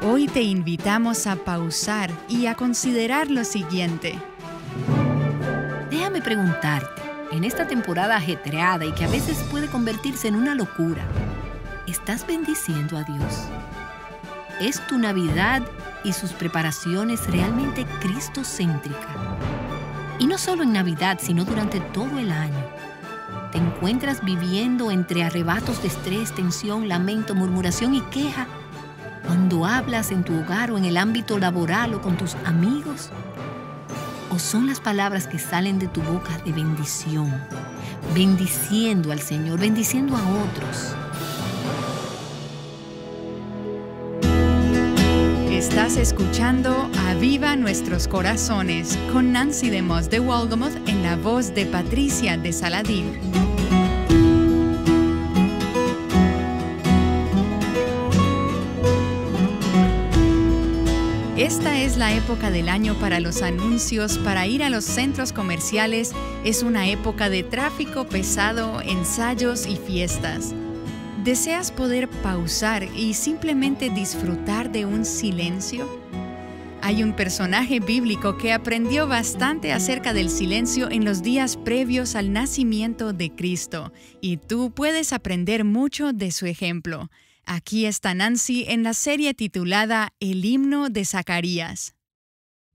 Hoy te invitamos a pausar y a considerar lo siguiente. Déjame preguntarte, en esta temporada ajetreada y que a veces puede convertirse en una locura, ¿estás bendiciendo a Dios? ¿Es tu Navidad y sus preparaciones realmente cristocéntrica? Y no solo en Navidad, sino durante todo el año. ¿Te encuentras viviendo entre arrebatos de estrés, tensión, lamento, murmuración y queja cuando hablas en tu hogar o en el ámbito laboral o con tus amigos? ¿O son las palabras que salen de tu boca de bendición, bendiciendo al Señor, bendiciendo a otros? Estás escuchando Aviva Nuestros Corazones con Nancy DeMoss de Walgamoth en la voz de Patricia de Saladín. Esta es la época del año para los anuncios, para ir a los centros comerciales. Es una época de tráfico pesado, ensayos y fiestas. ¿Deseas poder pausar y simplemente disfrutar de un silencio? Hay un personaje bíblico que aprendió bastante acerca del silencio en los días previos al nacimiento de Cristo, y tú puedes aprender mucho de su ejemplo. Aquí está Nancy en la serie titulada El himno de Zacarías.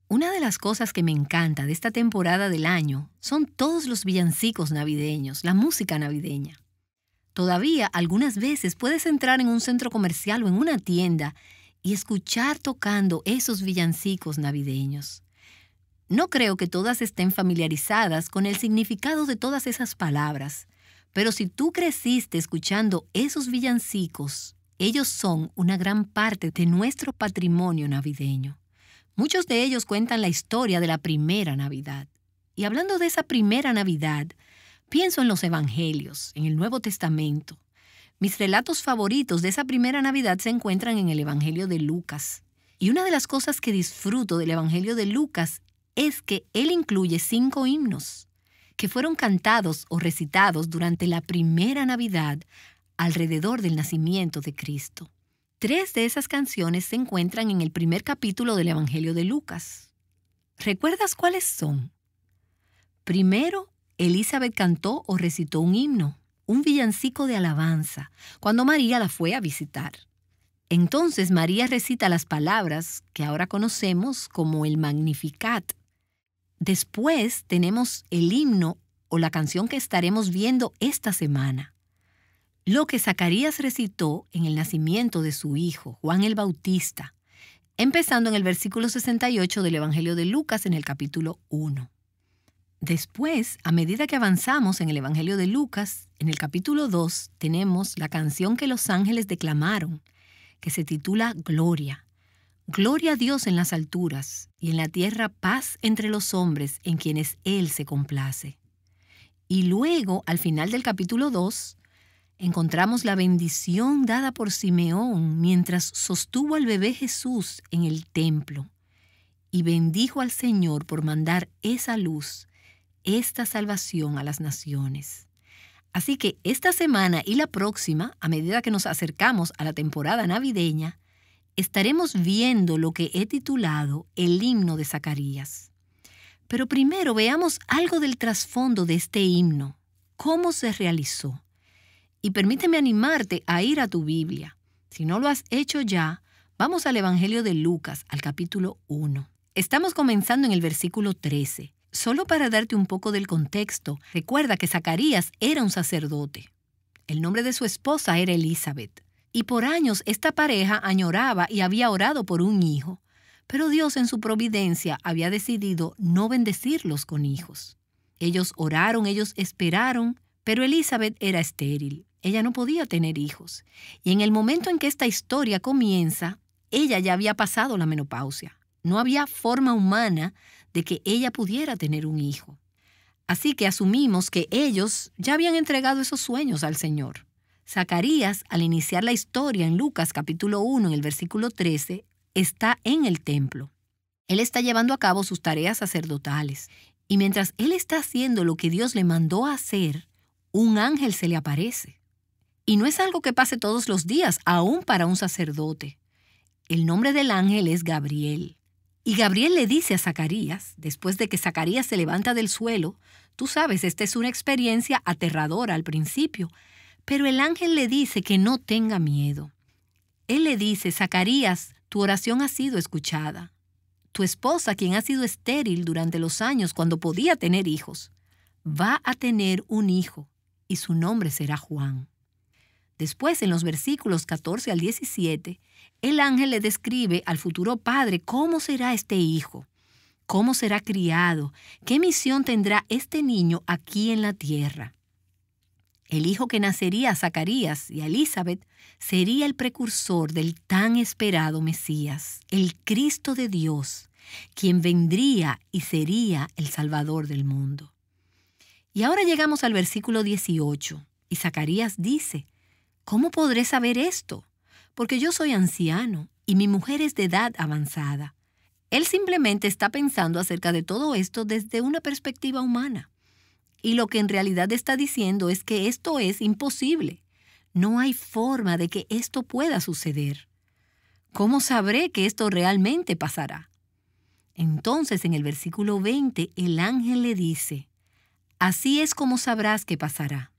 Una de las cosas que me encanta de esta temporada del año son todos los villancicos navideños, la música navideña. Todavía algunas veces puedes entrar en un centro comercial o en una tienda y escuchar tocando esos villancicos navideños. No creo que todas estén familiarizadas con el significado de todas esas palabras, pero si tú creciste escuchando esos villancicos, ellos son una gran parte de nuestro patrimonio navideño. Muchos de ellos cuentan la historia de la primera Navidad. Y hablando de esa primera Navidad, pienso en los Evangelios, en el Nuevo Testamento. Mis relatos favoritos de esa primera Navidad se encuentran en el Evangelio de Lucas. Y una de las cosas que disfruto del Evangelio de Lucas es que él incluye 5 himnos que fueron cantados o recitados durante la primera Navidad alrededor del nacimiento de Cristo. 3 de esas canciones se encuentran en el primer capítulo del Evangelio de Lucas. ¿Recuerdas cuáles son? Primero, Elizabeth cantó o recitó un himno, un villancico de alabanza, cuando María la fue a visitar. Entonces María recita las palabras que ahora conocemos como el Magnificat. Después tenemos el himno o la canción que estaremos viendo esta semana. Lo que Zacarías recitó en el nacimiento de su hijo, Juan el Bautista, empezando en el versículo 68 del Evangelio de Lucas en el capítulo 1. Después, a medida que avanzamos en el Evangelio de Lucas, en el capítulo 2 tenemos la canción que los ángeles declamaron, que se titula Gloria. Gloria a Dios en las alturas, y en la tierra paz entre los hombres en quienes Él se complace. Y luego, al final del capítulo 2, encontramos la bendición dada por Simeón mientras sostuvo al bebé Jesús en el templo, y bendijo al Señor por mandar esa luz, esta salvación a las naciones. Así que esta semana y la próxima, a medida que nos acercamos a la temporada navideña, estaremos viendo lo que he titulado el himno de Zacarías. Pero primero veamos algo del trasfondo de este himno, cómo se realizó. Y permíteme animarte a ir a tu Biblia. Si no lo has hecho ya, vamos al Evangelio de Lucas, al capítulo 1. Estamos comenzando en el versículo 13. Solo para darte un poco del contexto, recuerda que Zacarías era un sacerdote. El nombre de su esposa era Elizabeth. Y por años esta pareja añoraba y había orado por un hijo, pero Dios en su providencia había decidido no bendecirlos con hijos. Ellos oraron, ellos esperaron, pero Elizabeth era estéril. Ella no podía tener hijos. Y en el momento en que esta historia comienza, ella ya había pasado la menopausia. No había forma humana de que ella pudiera tener un hijo. Así que asumimos que ellos ya habían entregado esos sueños al Señor. Zacarías, al iniciar la historia en Lucas capítulo 1, en el versículo 13, está en el templo. Él está llevando a cabo sus tareas sacerdotales. Y mientras él está haciendo lo que Dios le mandó a hacer, un ángel se le aparece. Y no es algo que pase todos los días, aún para un sacerdote. El nombre del ángel es Gabriel. Y Gabriel le dice a Zacarías, después de que Zacarías se levanta del suelo, tú sabes, esta es una experiencia aterradora al principio, pero el ángel le dice que no tenga miedo. Él le dice, Zacarías, tu oración ha sido escuchada. Tu esposa, quien ha sido estéril durante los años cuando podía tener hijos, va a tener un hijo y su nombre será Juan. Después, en los versículos 14 al 17, el ángel le describe al futuro padre cómo será este hijo, cómo será criado, qué misión tendrá este niño aquí en la tierra. El hijo que nacería a Zacarías y a Elizabeth sería el precursor del tan esperado Mesías, el Cristo de Dios, quien vendría y sería el Salvador del mundo. Y ahora llegamos al versículo 18, y Zacarías dice, ¿cómo podré saber esto? Porque yo soy anciano y mi mujer es de edad avanzada. Él simplemente está pensando acerca de todo esto desde una perspectiva humana. Y lo que en realidad está diciendo es que esto es imposible. No hay forma de que esto pueda suceder. ¿Cómo sabré que esto realmente pasará? Entonces, en el versículo 20, el ángel le dice, así es como sabrás que pasará.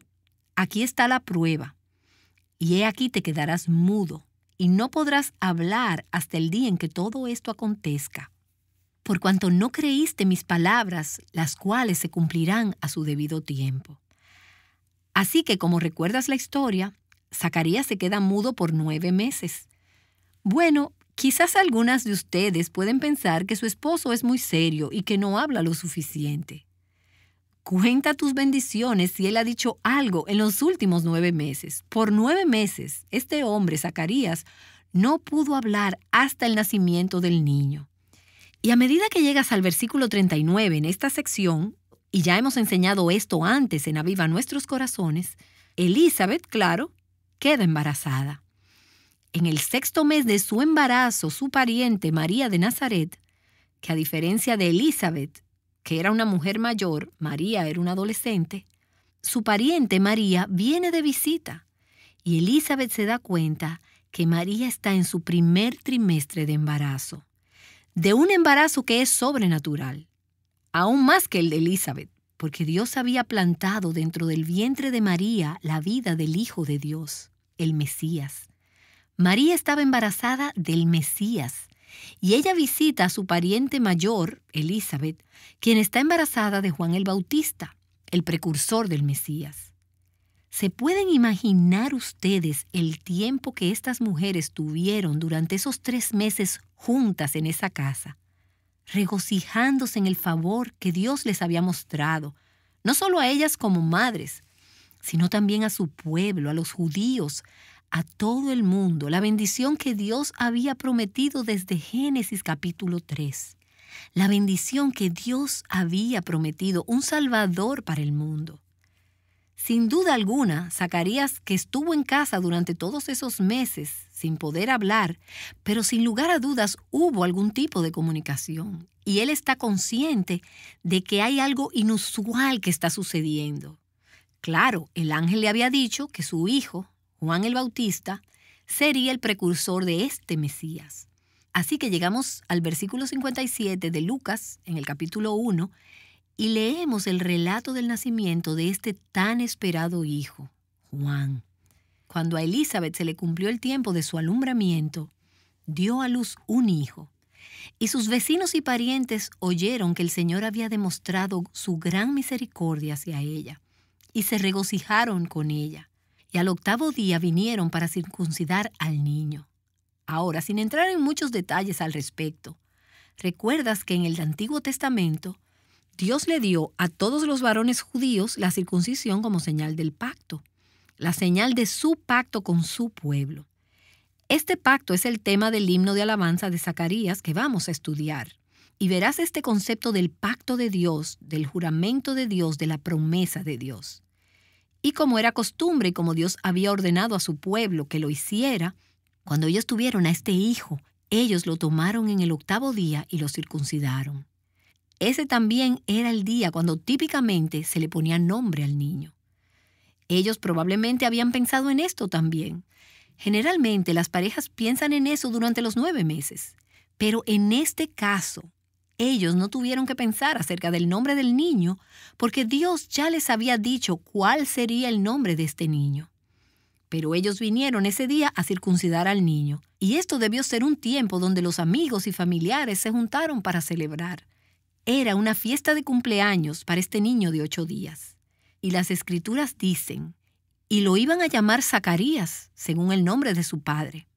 Aquí está la prueba. Y he aquí te quedarás mudo, y no podrás hablar hasta el día en que todo esto acontezca. Por cuanto no creíste mis palabras, las cuales se cumplirán a su debido tiempo. Así que, como recuerdas la historia, Zacarías se queda mudo por 9 meses. Bueno, quizás algunas de ustedes pueden pensar que su esposo es muy serio y que no habla lo suficiente. Cuenta tus bendiciones si él ha dicho algo en los últimos 9 meses. Por 9 meses, este hombre, Zacarías, no pudo hablar hasta el nacimiento del niño. Y a medida que llegas al versículo 39 en esta sección, y ya hemos enseñado esto antes en Aviva Nuestros Corazones, Elizabeth, claro, queda embarazada. En el 6º mes de su embarazo, su pariente María de Nazaret, que a diferencia de Elizabeth, que era una mujer mayor, María era una adolescente, su pariente María viene de visita y Elizabeth se da cuenta que María está en su primer trimestre de embarazo, de un embarazo que es sobrenatural, aún más que el de Elizabeth, porque Dios había plantado dentro del vientre de María la vida del Hijo de Dios, el Mesías. María estaba embarazada del Mesías. Y ella visita a su pariente mayor, Elizabeth, quien está embarazada de Juan el Bautista, el precursor del Mesías. ¿Se pueden imaginar ustedes el tiempo que estas mujeres tuvieron durante esos 3 meses juntas en esa casa, regocijándose en el favor que Dios les había mostrado, no solo a ellas como madres, sino también a su pueblo, a los judíos, a todo el mundo, la bendición que Dios había prometido desde Génesis capítulo 3. La bendición que Dios había prometido, un Salvador para el mundo. Sin duda alguna, Zacarías, que estuvo en casa durante todos esos meses sin poder hablar, pero sin lugar a dudas hubo algún tipo de comunicación. Y él está consciente de que hay algo inusual que está sucediendo. Claro, el ángel le había dicho que su hijo, Juan el Bautista, sería el precursor de este Mesías. Así que llegamos al versículo 57 de Lucas, en el capítulo 1, y leemos el relato del nacimiento de este tan esperado hijo, Juan. Cuando a Elizabeth se le cumplió el tiempo de su alumbramiento, dio a luz un hijo, y sus vecinos y parientes oyeron que el Señor había demostrado su gran misericordia hacia ella, y se regocijaron con ella. Y al 8º día vinieron para circuncidar al niño. Ahora, sin entrar en muchos detalles al respecto, ¿recuerdas que en el Antiguo Testamento Dios le dio a todos los varones judíos la circuncisión como señal del pacto, la señal de su pacto con su pueblo? Este pacto es el tema del himno de alabanza de Zacarías que vamos a estudiar. Y verás este concepto del pacto de Dios, del juramento de Dios, de la promesa de Dios. Y como era costumbre y como Dios había ordenado a su pueblo que lo hiciera, cuando ellos tuvieron a este hijo, ellos lo tomaron en el 8º día y lo circuncidaron. Ese también era el día cuando típicamente se le ponía nombre al niño. Ellos probablemente habían pensado en esto también. Generalmente las parejas piensan en eso durante los 9 meses, pero en este caso, ellos no tuvieron que pensar acerca del nombre del niño porque Dios ya les había dicho cuál sería el nombre de este niño. Pero ellos vinieron ese día a circuncidar al niño, y esto debió ser un tiempo donde los amigos y familiares se juntaron para celebrar. Era una fiesta de cumpleaños para este niño de 8 días. Y las Escrituras dicen, y lo iban a llamar Zacarías, según el nombre de su padre.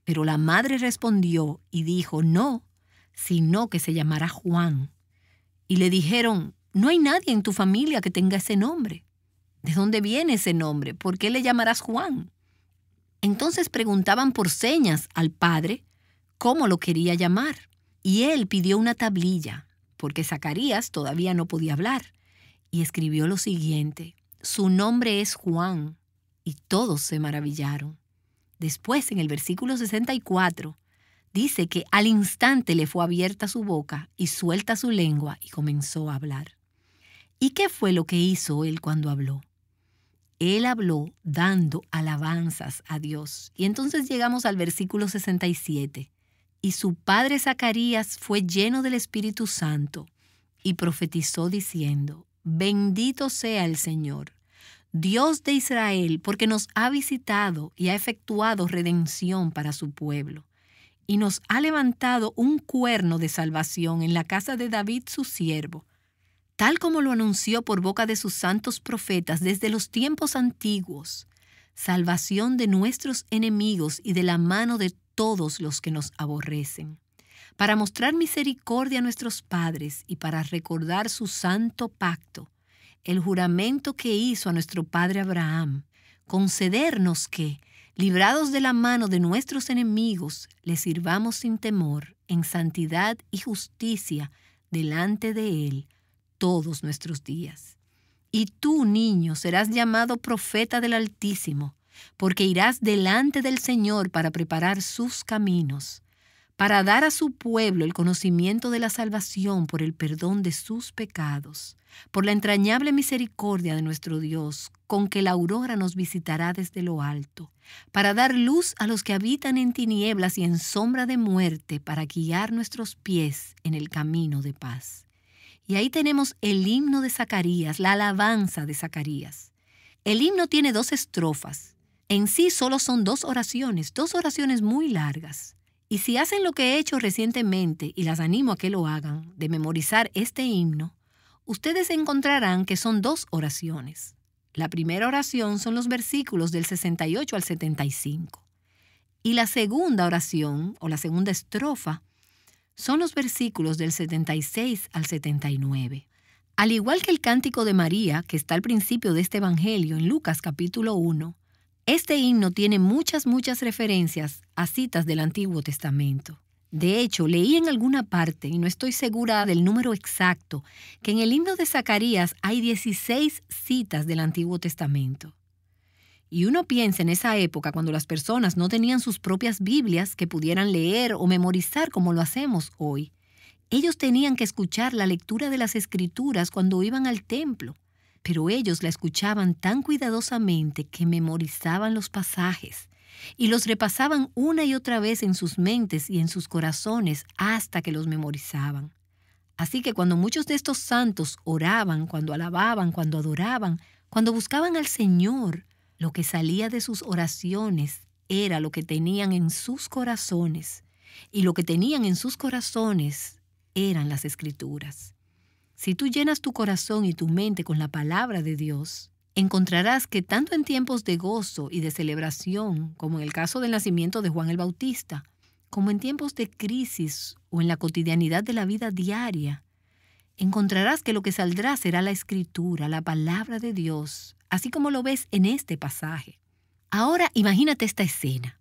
Pero la madre respondió y dijo, no, sino que se llamará Juan. Y le dijeron, no hay nadie en tu familia que tenga ese nombre. ¿De dónde viene ese nombre? ¿Por qué le llamarás Juan? Entonces preguntaban por señas al padre cómo lo quería llamar. Y él pidió una tablilla, porque Zacarías todavía no podía hablar, y escribió lo siguiente, su nombre es Juan, y todos se maravillaron. Después, en el versículo 64, dice que al instante le fue abierta su boca y suelta su lengua y comenzó a hablar. ¿Y qué fue lo que hizo él cuando habló? Él habló dando alabanzas a Dios. Y entonces llegamos al versículo 67. Y su padre Zacarías fue lleno del Espíritu Santo y profetizó diciendo, bendito sea el Señor, Dios de Israel, porque nos ha visitado y ha efectuado redención para su pueblo. Y nos ha levantado un cuerno de salvación en la casa de David su siervo, tal como lo anunció por boca de sus santos profetas desde los tiempos antiguos, salvación de nuestros enemigos y de la mano de todos los que nos aborrecen, para mostrar misericordia a nuestros padres y para recordar su santo pacto, el juramento que hizo a nuestro padre Abraham, concedernos que, librados de la mano de nuestros enemigos, le sirvamos sin temor, en santidad y justicia, delante de él, todos nuestros días. Y tú, niño, serás llamado profeta del Altísimo, porque irás delante del Señor para preparar sus caminos, para dar a su pueblo el conocimiento de la salvación por el perdón de sus pecados, por la entrañable misericordia de nuestro Dios, con que la aurora nos visitará desde lo alto, para dar luz a los que habitan en tinieblas y en sombra de muerte, para guiar nuestros pies en el camino de paz. Y ahí tenemos el himno de Zacarías, la alabanza de Zacarías. El himno tiene 2 estrofas. En sí solo son 2 oraciones muy largas. Y si hacen lo que he hecho recientemente, y las animo a que lo hagan, de memorizar este himno, ustedes encontrarán que son 2 oraciones. La primera oración son los versículos del 68 al 75. Y la segunda oración, o la segunda estrofa, son los versículos del 76 al 79. Al igual que el Cántico de María, que está al principio de este Evangelio en Lucas capítulo 1, este himno tiene muchas referencias a citas del Antiguo Testamento. De hecho, leí en alguna parte, y no estoy segura del número exacto, que en el himno de Zacarías hay 16 citas del Antiguo Testamento. Y uno piensa en esa época cuando las personas no tenían sus propias Biblias que pudieran leer o memorizar como lo hacemos hoy. Ellos tenían que escuchar la lectura de las Escrituras cuando iban al templo, pero ellos la escuchaban tan cuidadosamente que memorizaban los pasajes y los repasaban una y otra vez en sus mentes y en sus corazones hasta que los memorizaban. Así que cuando muchos de estos santos oraban, cuando alababan, cuando adoraban, cuando buscaban al Señor, lo que salía de sus oraciones era lo que tenían en sus corazones, y lo que tenían en sus corazones eran las Escrituras. Si tú llenas tu corazón y tu mente con la palabra de Dios, encontrarás que tanto en tiempos de gozo y de celebración, como en el caso del nacimiento de Juan el Bautista, como en tiempos de crisis o en la cotidianidad de la vida diaria, encontrarás que lo que saldrá será la Escritura, la palabra de Dios, así como lo ves en este pasaje. Ahora imagínate esta escena.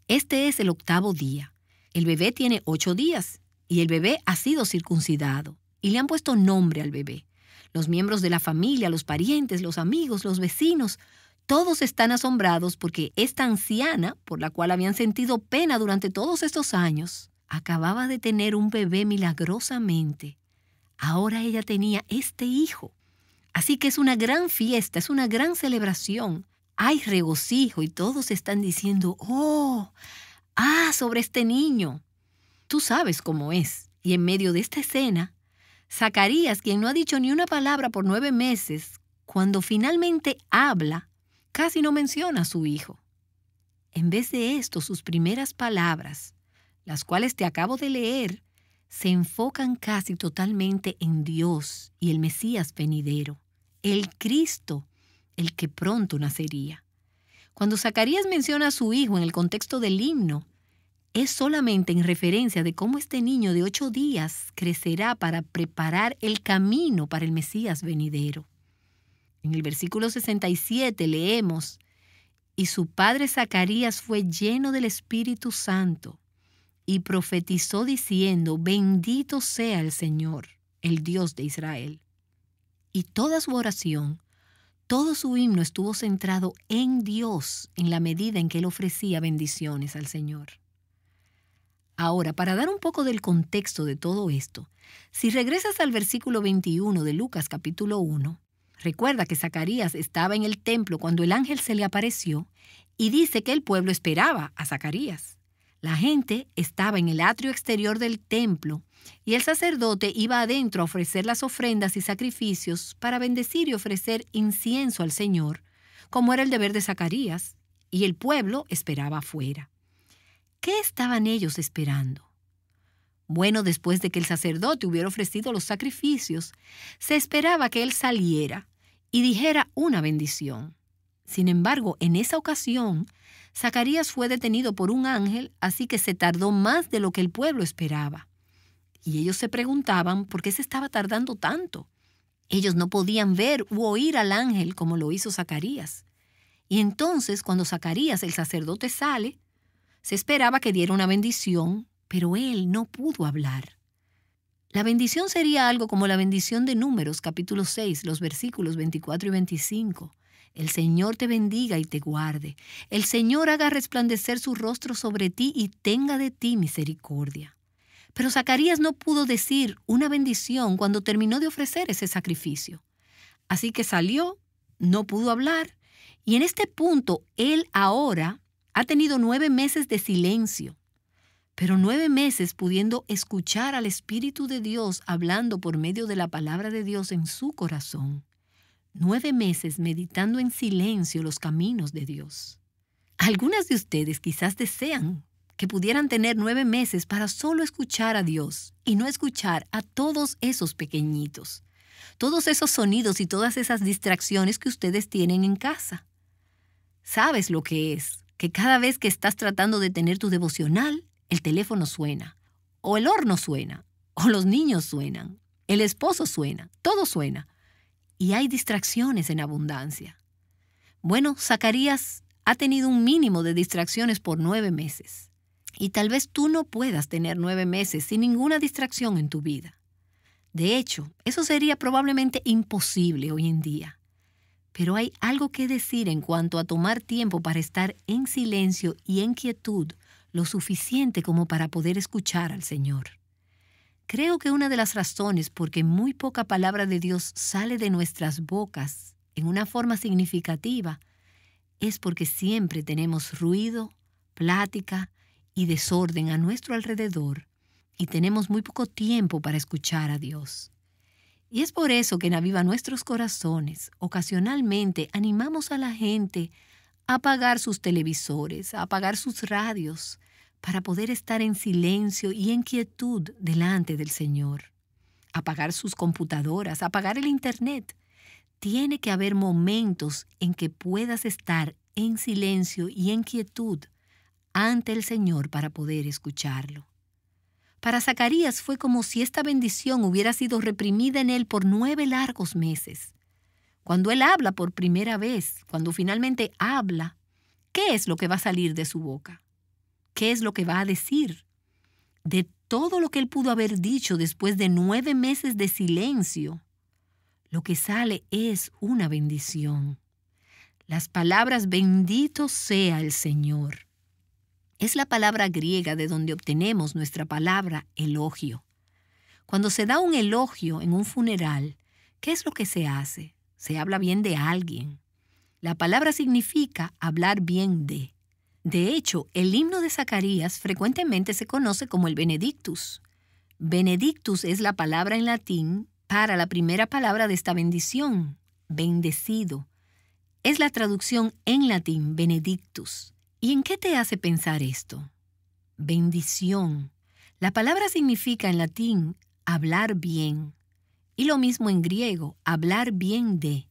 Este es el 8º día. El bebé tiene 8 días y el bebé ha sido circuncidado y le han puesto nombre al bebé. Los miembros de la familia, los parientes, los amigos, los vecinos, todos están asombrados porque esta anciana, por la cual habían sentido pena durante todos estos años, acababa de tener un bebé milagrosamente. Ahora ella tenía este hijo. Así que es una gran fiesta, es una gran celebración. hay regocijo y todos están diciendo, sobre este niño. Tú sabes cómo es. Y en medio de esta escena, Zacarías, quien no ha dicho ni una palabra por 9 meses, cuando finalmente habla, casi no menciona a su hijo. En vez de esto, sus primeras palabras, las cuales te acabo de leer, se enfocan casi totalmente en Dios y el Mesías venidero, el Cristo, el que pronto nacería. Cuando Zacarías menciona a su hijo en el contexto del himno, es solamente en referencia de cómo este niño de 8 días crecerá para preparar el camino para el Mesías venidero. En el versículo 67 leemos, y su padre Zacarías fue lleno del Espíritu Santo y profetizó diciendo, bendito sea el Señor, el Dios de Israel. Y toda su oración, todo su himno estuvo centrado en Dios en la medida en que él ofrecía bendiciones al Señor. Ahora, para dar un poco del contexto de todo esto, si regresas al versículo 21 de Lucas capítulo 1, recuerda que Zacarías estaba en el templo cuando el ángel se le apareció y dice que el pueblo esperaba a Zacarías. La gente estaba en el atrio exterior del templo y el sacerdote iba adentro a ofrecer las ofrendas y sacrificios para bendecir y ofrecer incienso al Señor, como era el deber de Zacarías, y el pueblo esperaba afuera. ¿Qué estaban ellos esperando? Bueno, después de que el sacerdote hubiera ofrecido los sacrificios, se esperaba que él saliera y dijera una bendición. Sin embargo, en esa ocasión, Zacarías fue detenido por un ángel, así que se tardó más de lo que el pueblo esperaba. Y ellos se preguntaban por qué se estaba tardando tanto. Ellos no podían ver u oír al ángel como lo hizo Zacarías. Y entonces, cuando Zacarías, el sacerdote, sale, se esperaba que diera una bendición, pero él no pudo hablar. La bendición sería algo como la bendición de Números, capítulo 6, los versículos 24 y 25. El Señor te bendiga y te guarde. El Señor haga resplandecer su rostro sobre ti y tenga de ti misericordia. Pero Zacarías no pudo decir una bendición cuando terminó de ofrecer ese sacrificio. Así que salió, no pudo hablar, y en este punto él ahora ha tenido 9 meses de silencio, pero 9 meses pudiendo escuchar al Espíritu de Dios hablando por medio de la palabra de Dios en su corazón. 9 meses meditando en silencio los caminos de Dios. Algunas de ustedes quizás desean que pudieran tener 9 meses para solo escuchar a Dios y no escuchar a todos esos pequeñitos, todos esos sonidos y todas esas distracciones que ustedes tienen en casa. ¿Sabes lo que es? Que cada vez que estás tratando de tener tu devocional, el teléfono suena, o el horno suena, o los niños suenan, el esposo suena, todo suena. Y hay distracciones en abundancia. Bueno, Zacarías ha tenido un mínimo de distracciones por 9 meses. Y tal vez tú no puedas tener 9 meses sin ninguna distracción en tu vida. De hecho, eso sería probablemente imposible hoy en día. Pero hay algo que decir en cuanto a tomar tiempo para estar en silencio y en quietud, lo suficiente como para poder escuchar al Señor. Creo que una de las razones por qué muy poca palabra de Dios sale de nuestras bocas en una forma significativa es porque siempre tenemos ruido, plática y desorden a nuestro alrededor y tenemos muy poco tiempo para escuchar a Dios. Y es por eso que en Aviva Nuestros Corazones ocasionalmente animamos a la gente a apagar sus televisores, a apagar sus radios, para poder estar en silencio y en quietud delante del Señor. Apagar sus computadoras, apagar el internet. Tiene que haber momentos en que puedas estar en silencio y en quietud ante el Señor para poder escucharlo. Para Zacarías fue como si esta bendición hubiera sido reprimida en él por 9 largos meses. Cuando él habla por primera vez, cuando finalmente habla, ¿qué es lo que va a salir de su boca? ¿Qué es lo que va a decir? De todo lo que él pudo haber dicho después de 9 meses de silencio, lo que sale es una bendición. Las palabras bendito sea el Señor. Es la palabra griega de donde obtenemos nuestra palabra elogio. Cuando se da un elogio en un funeral, ¿qué es lo que se hace? Se habla bien de alguien. La palabra significa hablar bien de. De hecho, el himno de Zacarías frecuentemente se conoce como el Benedictus. Benedictus es la palabra en latín para la primera palabra de esta bendición, bendecido. Es la traducción en latín, Benedictus. ¿Y en qué te hace pensar esto? Bendición. La palabra significa en latín hablar bien. Y lo mismo en griego, hablar bien de.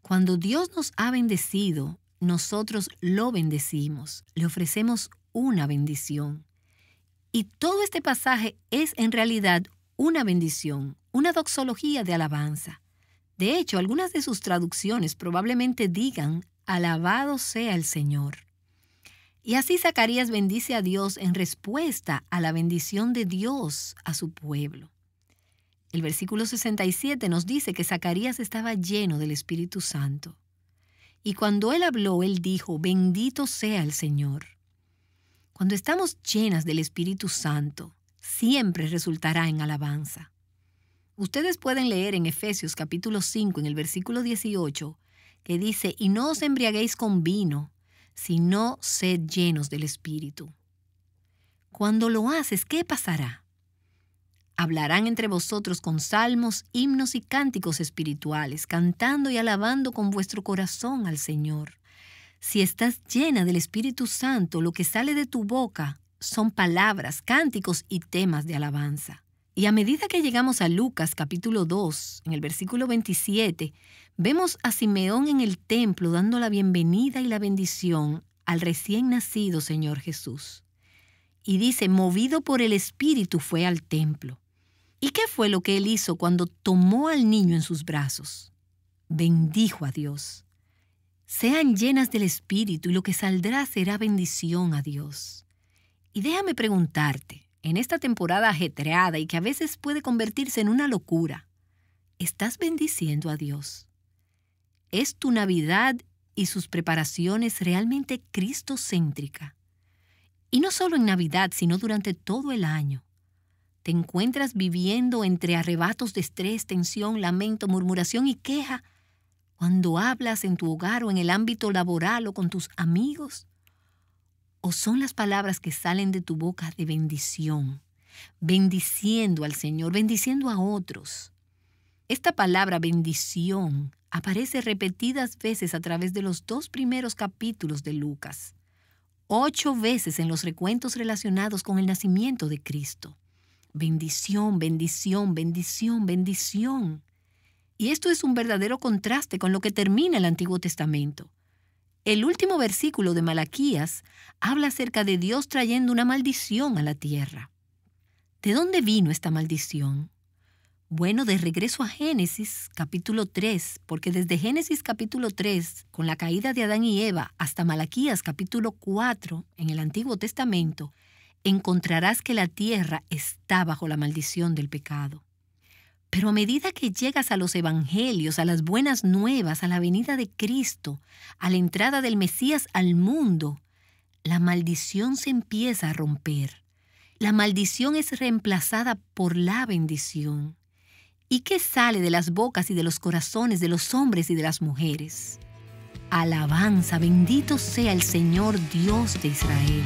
Cuando Dios nos ha bendecido, nosotros lo bendecimos, le ofrecemos una bendición. Y todo este pasaje es en realidad una bendición, una doxología de alabanza. De hecho, algunas de sus traducciones probablemente digan, alabado sea el Señor. Y así Zacarías bendice a Dios en respuesta a la bendición de Dios a su pueblo. El versículo 67 nos dice que Zacarías estaba lleno del Espíritu Santo. Y cuando él habló, él dijo, bendito sea el Señor. Cuando estamos llenas del Espíritu Santo, siempre resultará en alabanza. Ustedes pueden leer en Efesios capítulo 5, en el versículo 18, que dice, y no os embriaguéis con vino, sino sed llenos del Espíritu. Cuando lo haces, ¿qué pasará? Hablarán entre vosotros con salmos, himnos y cánticos espirituales, cantando y alabando con vuestro corazón al Señor. Si estás llena del Espíritu Santo, lo que sale de tu boca son palabras, cánticos y temas de alabanza. Y a medida que llegamos a Lucas capítulo 2, en el versículo 27, vemos a Simeón en el templo dando la bienvenida y la bendición al recién nacido Señor Jesús. Y dice, movido por el Espíritu fue al templo. ¿Y qué fue lo que él hizo cuando tomó al niño en sus brazos? Bendijo a Dios. Sean llenas del Espíritu y lo que saldrá será bendición a Dios. Y déjame preguntarte, en esta temporada ajetreada y que a veces puede convertirse en una locura, ¿estás bendiciendo a Dios? ¿Es tu Navidad y sus preparaciones realmente cristocéntrica? Y no solo en Navidad, sino durante todo el año. ¿Te encuentras viviendo entre arrebatos de estrés, tensión, lamento, murmuración y queja cuando hablas en tu hogar o en el ámbito laboral o con tus amigos? ¿O son las palabras que salen de tu boca de bendición, bendiciendo al Señor, bendiciendo a otros? Esta palabra bendición aparece repetidas veces a través de los 2 primeros capítulos de Lucas, 8 veces en los recuentos relacionados con el nacimiento de Cristo. Bendición, bendición, bendición, bendición. Y esto es un verdadero contraste con lo que termina el Antiguo Testamento. El último versículo de Malaquías habla acerca de Dios trayendo una maldición a la tierra. ¿De dónde vino esta maldición? Bueno, de regreso a Génesis capítulo 3, porque desde Génesis capítulo 3, con la caída de Adán y Eva, hasta Malaquías capítulo 4, en el Antiguo Testamento, encontrarás que la tierra está bajo la maldición del pecado. Pero a medida que llegas a los evangelios, a las buenas nuevas, a la venida de Cristo, a la entrada del Mesías al mundo, la maldición se empieza a romper. La maldición es reemplazada por la bendición. ¿Y qué sale de las bocas y de los corazones de los hombres y de las mujeres? Alabanza, bendito sea el Señor Dios de Israel.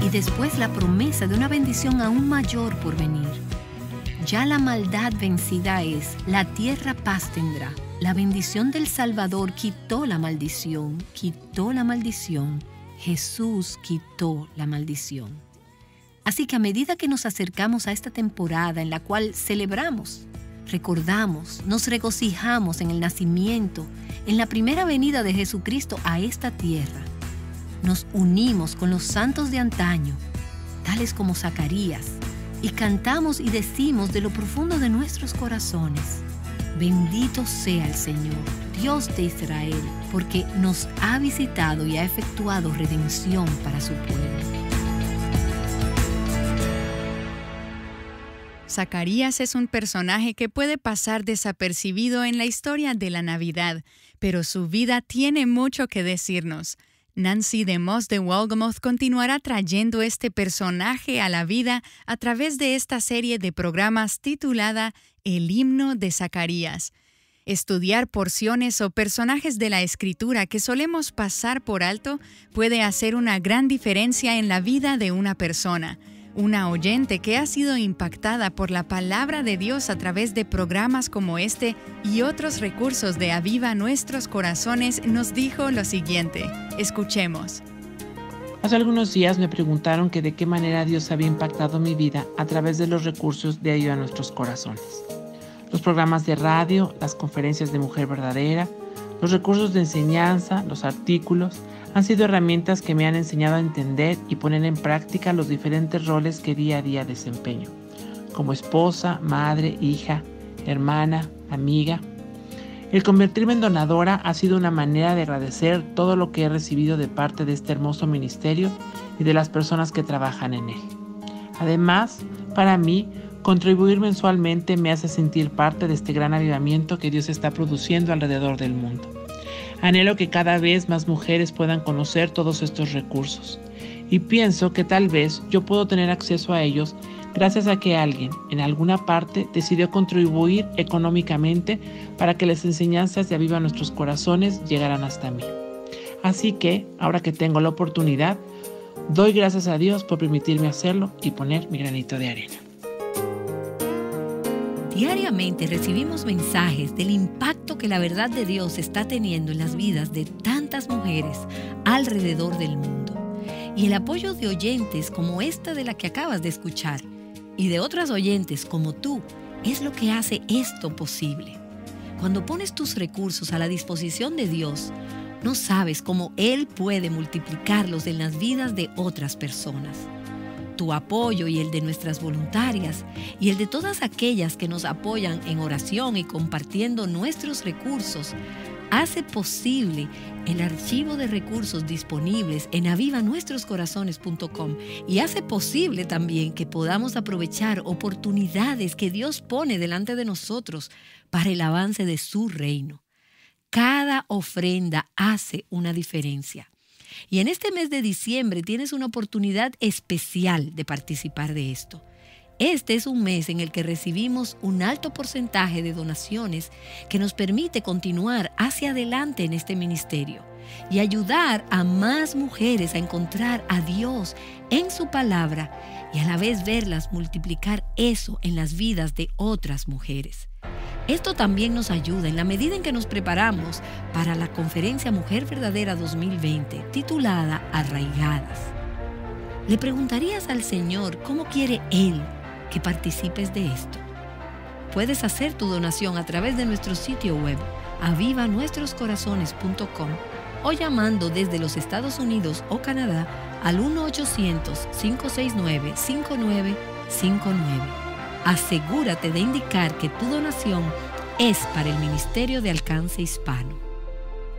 Y después la promesa de una bendición aún mayor por venir. Ya la maldad vencida es, la tierra paz tendrá. La bendición del Salvador quitó la maldición Jesús quitó la maldición. Así que a medida que nos acercamos a esta temporada en la cual celebramos, recordamos, nos regocijamos en el nacimiento, en la primera venida de Jesucristo a esta tierra, nos unimos con los santos de antaño, tales como Zacarías, y cantamos y decimos de lo profundo de nuestros corazones: bendito sea el Señor, Dios de Israel, porque nos ha visitado y ha efectuado redención para su pueblo. Zacarías es un personaje que puede pasar desapercibido en la historia de la Navidad, pero su vida tiene mucho que decirnos. Nancy DeMoss de Wolgemuth continuará trayendo este personaje a la vida a través de esta serie de programas titulada El himno de Zacarías. Estudiar porciones o personajes de la Escritura que solemos pasar por alto puede hacer una gran diferencia en la vida de una persona. Una oyente que ha sido impactada por la palabra de Dios a través de programas como este y otros recursos de Aviva Nuestros Corazones nos dijo lo siguiente. Escuchemos. Hace algunos días me preguntaron que de qué manera Dios había impactado mi vida a través de los recursos de Aviva Nuestros Corazones. Los programas de radio, las conferencias de Mujer Verdadera, los recursos de enseñanza, los artículos, han sido herramientas que me han enseñado a entender y poner en práctica los diferentes roles que día a día desempeño, como esposa, madre, hija, hermana, amiga. El convertirme en donadora ha sido una manera de agradecer todo lo que he recibido de parte de este hermoso ministerio y de las personas que trabajan en él. Además, para mí, contribuir mensualmente me hace sentir parte de este gran avivamiento que Dios está produciendo alrededor del mundo. Anhelo que cada vez más mujeres puedan conocer todos estos recursos y pienso que tal vez yo puedo tener acceso a ellos gracias a que alguien en alguna parte decidió contribuir económicamente para que las enseñanzas de Aviva Nuestros Corazones llegaran hasta mí. Así que, ahora que tengo la oportunidad, doy gracias a Dios por permitirme hacerlo y poner mi granito de arena. Diariamente recibimos mensajes del impacto que la verdad de Dios está teniendo en las vidas de tantas mujeres alrededor del mundo. Y el apoyo de oyentes como esta de la que acabas de escuchar y de otras oyentes como tú es lo que hace esto posible. Cuando pones tus recursos a la disposición de Dios, no sabes cómo Él puede multiplicarlos en las vidas de otras personas. Tu apoyo y el de nuestras voluntarias y el de todas aquellas que nos apoyan en oración y compartiendo nuestros recursos hace posible el archivo de recursos disponibles en avivanuestroscorazones.com y hace posible también que podamos aprovechar oportunidades que Dios pone delante de nosotros para el avance de su reino. Cada ofrenda hace una diferencia. Y en este mes de diciembre tienes una oportunidad especial de participar de esto. Este es un mes en el que recibimos un alto porcentaje de donaciones que nos permite continuar hacia adelante en este ministerio y ayudar a más mujeres a encontrar a Dios en su palabra y a la vez verlas multiplicar eso en las vidas de otras mujeres. Esto también nos ayuda en la medida en que nos preparamos para la conferencia Mujer Verdadera 2020, titulada Arraigadas. ¿Le preguntarías al Señor cómo quiere Él que participes de esto? Puedes hacer tu donación a través de nuestro sitio web avivanuestroscorazones.com o llamando desde los Estados Unidos o Canadá al 1-800-569-5959. Asegúrate de indicar que tu donación es para el Ministerio de Alcance Hispano.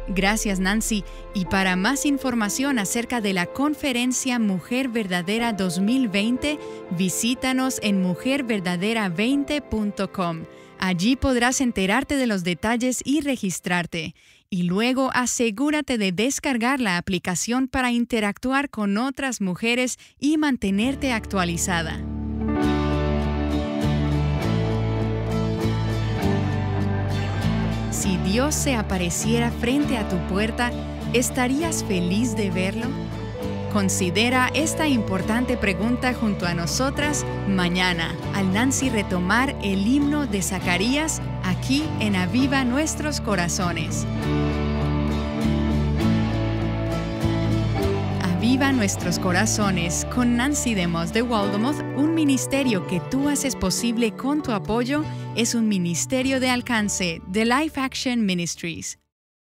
Gracias, Nancy. Y para más información acerca de la conferencia Mujer Verdadera 2020, visítanos en mujerverdadera20.com. Allí podrás enterarte de los detalles y registrarte. Y luego asegúrate de descargar la aplicación para interactuar con otras mujeres y mantenerte actualizada. Si Dios se apareciera frente a tu puerta, ¿estarías feliz de verlo? Considera esta importante pregunta junto a nosotras mañana, al Nancy retomar el himno de Zacarías aquí en Aviva Nuestros Corazones. Aviva Nuestros Corazones con Nancy DeMoss de Waldomoth, un ministerio que tú haces posible con tu apoyo, es un ministerio de alcance de Life Action Ministries.